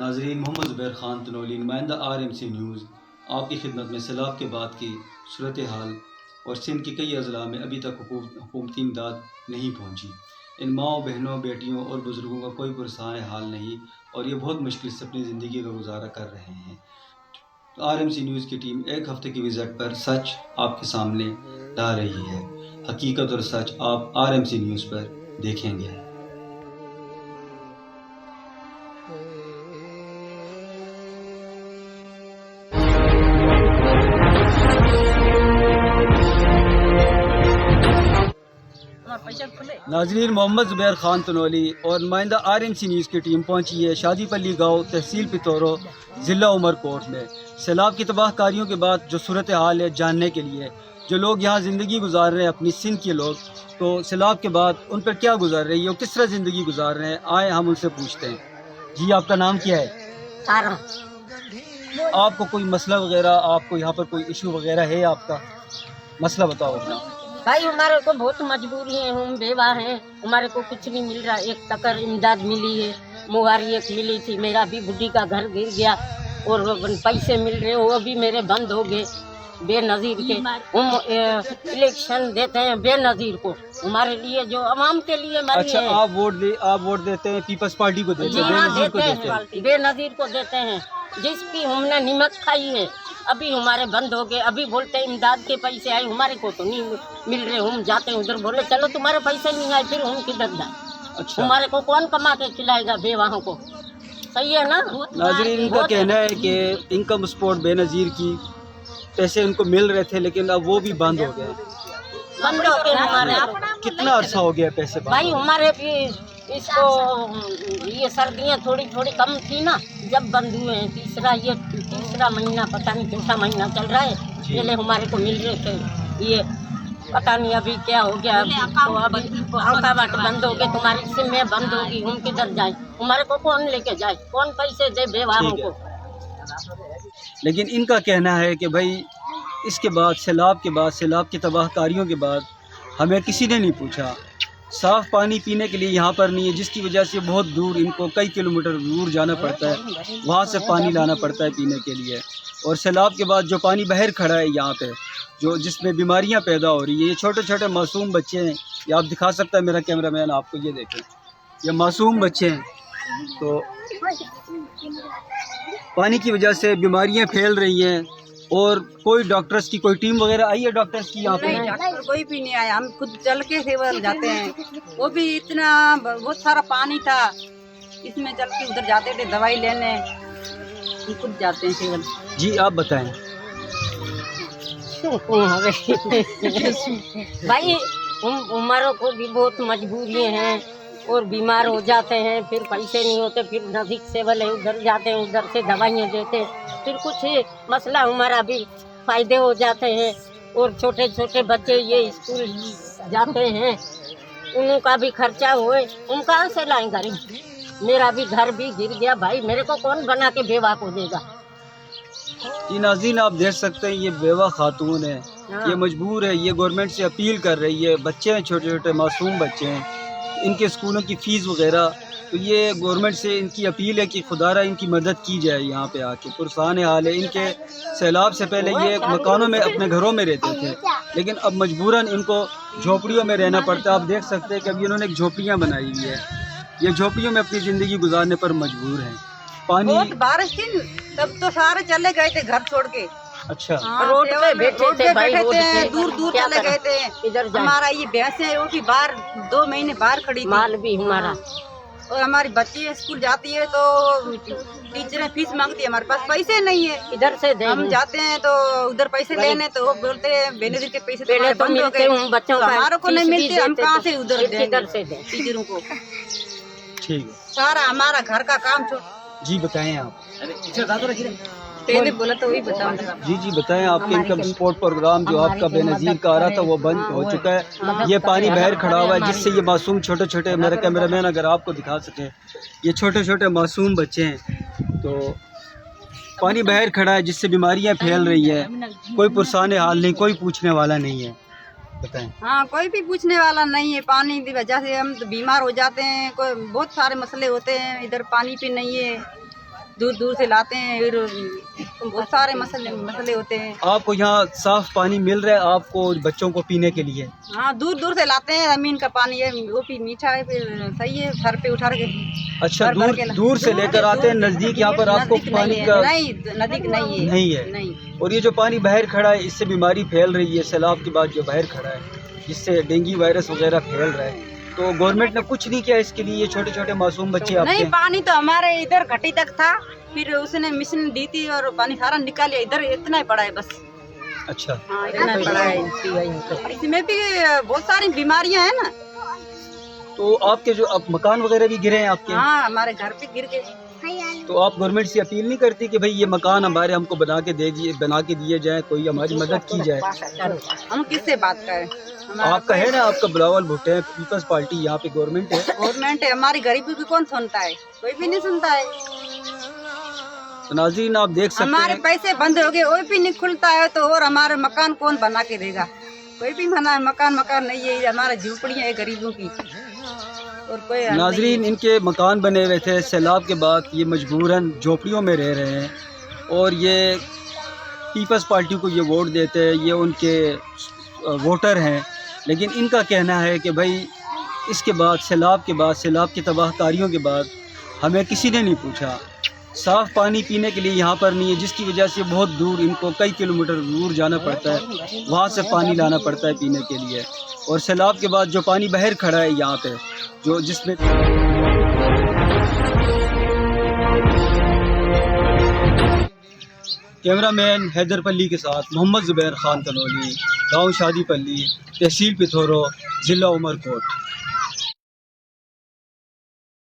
नाजरीन, मोहम्मद ज़ुबैर ख़ान तनोली, नुमाइंदा RMC news आपकी खिदमत में सैलाब के बाद की सूरत हाल और सिंध के कई अज़ला में अभी तक हुकूमती इमदाद नहीं पहुँची। इन माओ, बहनों, बेटियों और बुज़ुर्गों का कोई पुरसाने हाल नहीं और ये बहुत मुश्किल से अपनी ज़िंदगी का गुजारा कर रहे हैं। तो RMC न्यूज़ की टीम एक हफ़्ते की विज़िट पर सच आपके सामने ला रही है। हकीकत और सच आप RMC न्यूज़ पर देखेंगे। नाजरीन, मोहम्मद ज़ुबैर ख़ान तनोली और नुमाइंदा RMC न्यूज़ की टीम पहुंची है शादीपल्ली गांव, तहसील पितौरो, ज़िला उमरकोट में। सैलाब की तबाहकारियों के बाद जो सूरत हाल है जानने के लिए, जो लोग यहाँ ज़िंदगी गुजार रहे हैं अपनी सिंध के लोग, तो सैलाब के बाद उन पर क्या गुजार रही है और किस तरह ज़िंदगी गुजार रहे हैं, आए हम उनसे पूछते हैं। जी, आपका नाम क्या है? तारा। आपको कोई मसला वगैरह, आपको यहाँ पर कोई इशू वगैरह है? आपका मसला बताओ अपना। भाई हमारे को बहुत मजबूरी है, हम बेवा हैं, हमारे को कुछ नहीं मिल रहा। एक तकर इमदाद मिली है, मुहारी एक मिली थी, मेरा भी बुढ़ी का घर गिर गया और पैसे मिल रहे वो भी मेरे बंद हो गए बेनज़ीर के। हम इलेक्शन देते हैं बेनज़ीर को, हमारे लिए जो आवाम के लिए मरी अच्छा, है। आप वोट देते हैं पीपल्स पार्टी को देते हैं, बेनज़ीर को देते हैं? बेनज़ीर को देते हैं, जिसकी हमने नमक खाई है। अभी हमारे बंद हो गए, अभी बोलते हैं इमदाद के पैसे आए, हमारे को तो नहीं मिल रहे। हम जाते हैं उधर, बोले चलो तुम्हारे पैसे नहीं आए, फिर हम किधर जाए? अच्छा, हमारे को कौन कमा के खिलाएगा बेवाहों को? सही है ना? नाज़रीन, इनका कहना है कि इनकम सपोर्ट बेनज़ीर की पैसे उनको मिल रहे थे, लेकिन अब वो भी बंद हो गए। बंद हो गए हमारे। कितना अर्सा हो गया पैसे बंद? भाई हमारे भी इसको ये सर्दियाँ थोड़ी थोड़ी कम थी ना, जब बंद हुए हैं। तीसरा महीना, पता नहीं चौथा महीना चल रहा है। पहले हमारे को मिल रहे थे, ये पता नहीं अभी क्या हो गया। तो अभी अकाउंट बंद हो गए, तुम्हारी सिमें बंद होगी, हम किधर जाए? हमारे को कौन लेके जाए? कौन पैसे दे बेवाहों को? लेकिन इनका कहना है कि भाई इसके बाद, सैलाब की तबाहकारियों के बाद हमें किसी ने नहीं पूछा, साफ़ पानी पीने के लिए यहाँ पर नहीं है, जिसकी वजह से बहुत दूर, इनको कई किलोमीटर दूर जाना पड़ता है, वहाँ से पानी लाना पड़ता है पीने के लिए। और सैलाब के बाद जो पानी बाहर खड़ा है यहाँ पे, जिसमें बीमारियाँ पैदा हो रही है, ये छोटे छोटे मासूम बच्चे हैं। ये आप दिखा सकता है मेरा कैमरामैन आपको, ये देखें, ये मासूम बच्चे हैं। तो पानी की वजह से बीमारियाँ फैल रही हैं और कोई डॉक्टर्स की कोई टीम वगैरह आई है डॉक्टर्स की यहाँ पे? डॉक्टर कोई भी नहीं आया, हम खुद चल के सेवल जाते हैं। वो भी इतना बहुत सारा पानी था, इसमें चल के उधर जाते थे दवाई लेने, हम खुद जाते हैं सेवल। जी, आप बताएं। भाई हमारों को भी बहुत मजबूरी हैं और बीमार हो जाते हैं, फिर पैसे नहीं होते, फिर नज़दीक सेवल है उधर जाते हैं, उधर से दवाइयाँ देते हैं, फिर कुछ मसला हमारा भी फ़ायदे हो जाते हैं। और छोटे छोटे बच्चे ये स्कूल जाते हैं, उनका भी खर्चा हुए, हम कहाँ से लाएं गरीब? मेरा भी घर भी गिर गया भाई, मेरे को कौन बना के बेवा को देगा? जी नाज़रीन, आप देख सकते हैं ये बेवा खातून है, ये मजबूर है, ये गवर्नमेंट से अपील कर रही है। बच्चे हैं, छोटे छोटे मासूम बच्चे हैं, इनके स्कूलों की फ़ीस वगैरह, तो ये गवर्नमेंट से इनकी अपील है कि खुदारा इनकी मदद की जाए। यहाँ पे आके पुरसान हाल है इनके। सैलाब से पहले ये मकानों में, अपने घरों में रहते थे, लेकिन अब मजबूरन इनको झोपड़ियों में रहना पड़ता है। आप देख सकते हैं कि अभी इन्होंने एक झोपड़ियाँ बनाई हुई है, ये झोपड़ियों में अपनी ज़िंदगी गुजारने पर मजबूर हैं। पानी, बहुत बारिश थी तब तो सारे चले गए थे घर छोड़ के। अच्छा, रोड पे बैठे थे भाई, रोड पे दूर दूर चले गए थे। इधर हमारा ये भैंस है, वो भी बाहर 2 महीने बाहर खड़ी थी। माल भी हमारा। और हमारी बच्ची स्कूल जाती है तो टीचरें फीस मांगती है, हमारे पास पैसे नहीं है, इधर से दे। हम जाते हैं तो उधर पैसे लेने, तो वो बोलते हैं बेनज़ीर के पैसे पहले तो मिलते हैं बच्चों को, हमारे को नहीं मिलते, हम कहाँ से उधर इधर से दे टीचरों को? ठीक है। सारा हमारा घर का काम छोड़। जी बताएं आप। पहले बोला तो वही बताऊंगा। जी बताएं, आपके इनकम सपोर्ट प्रोग्राम जो आपका बेनज़ीर का आ रहा था वो बंद हो चुका है। ये पानी बाहर खड़ा हुआ है, जिससे ये मासूम छोटे छोटे, मेरा कैमरामैन अगर आपको दिखा सके, ये छोटे छोटे मासूम बच्चे हैं, तो पानी बाहर खड़ा है जिससे बीमारियां फैल रही है। कोई पुरसाने हाल नहीं, कोई पूछने वाला नहीं है। बताएं। हाँ, कोई भी पूछने वाला नहीं है। पानी की वजह से हम तो बीमार हो जाते हैं, कोई बहुत सारे मसले होते हैं। इधर पानी भी नहीं है, दूर दूर से लाते हैं, फिर बहुत सारे मसले होते हैं। आपको यहाँ साफ पानी मिल रहा है आपको और बच्चों को पीने के लिए? हाँ, दूर दूर से लाते हैं, जमीन का पानी है, वो भी मीठा है, फिर सही है, सर पे उठा के। अच्छा, दूर से लेकर आते हैं, नज़दीक यहाँ पर आपको पानी का? नहीं, नज़दीक नहीं है। नहीं। और ये जो पानी बाहर खड़ा है, इससे बीमारी फैल रही है, सैलाब के बाद जो बाहर खड़ा है, जिससे डेंगू वायरस वगैरह फैल रहा है, तो गवर्नमेंट ने कुछ नहीं किया इसके लिए? ये छोटे छोटे मासूम बच्चे आपके? नहीं, पानी तो हमारे इधर घटी तक था, फिर उसने मिशन दी थी और पानी सारा निकालिया, इधर इतना ही पड़ा है बस। अच्छा, हाँ, इतना ही पड़ा है। इसमें भी बहुत सारी बीमारियां हैं ना। तो आपके जो अब मकान वगैरह भी गिरे हैं आपके? हाँ, हमारे घर पे गिर गए। तो आप गवर्नमेंट से अपील नहीं करती कि भाई ये मकान हमारे हमको बना के दिए जाए, कोई हमारी मदद की जाए? हम किससे बात करें? आपका है ना, आपका बिलावल भुट्टो है, पीपल्स पार्टी, यहाँ पे गवर्नमेंट है। गवर्नमेंट है, हमारी गरीबी भी कौन सुनता है? कोई भी नहीं सुनता है। तो नाज़रीन, आप देख सकते हैं हमारे पैसे बंद हो गए, वो भी नहीं खुलता है, तो और हमारे मकान कौन बना के देगा? कोई भी मकान नहीं है, हमारा झोपड़ियाँ है गरीबों की। और कोई नाज़रीन, इनके मकान बने हुए थे, सैलाब के बाद ये मजबूरन झोपड़ियों में रह रहे हैं और ये पीपल्स पार्टी को ये वोट देते हैं, ये उनके वोटर हैं। लेकिन इनका कहना है कि भाई इसके बाद सैलाब की तबाहकारियों के बाद हमें किसी ने नहीं पूछा, साफ़ पानी पीने के लिए यहाँ पर नहीं है, जिसकी वजह से बहुत दूर इनको कई किलोमीटर दूर जाना पड़ता है, वहाँ से पानी लाना पड़ता है पीने के लिए। और सैलाब के बाद जो पानी बाहर खड़ा है यहाँ पे, जो जिसमें कैमरामैन हैदरपल्ली के साथ मोहम्मद ज़ुबैर खान तनोली, गांव शादीपल्ली, तहसील पिथौरो, ज़िला उमरकोट।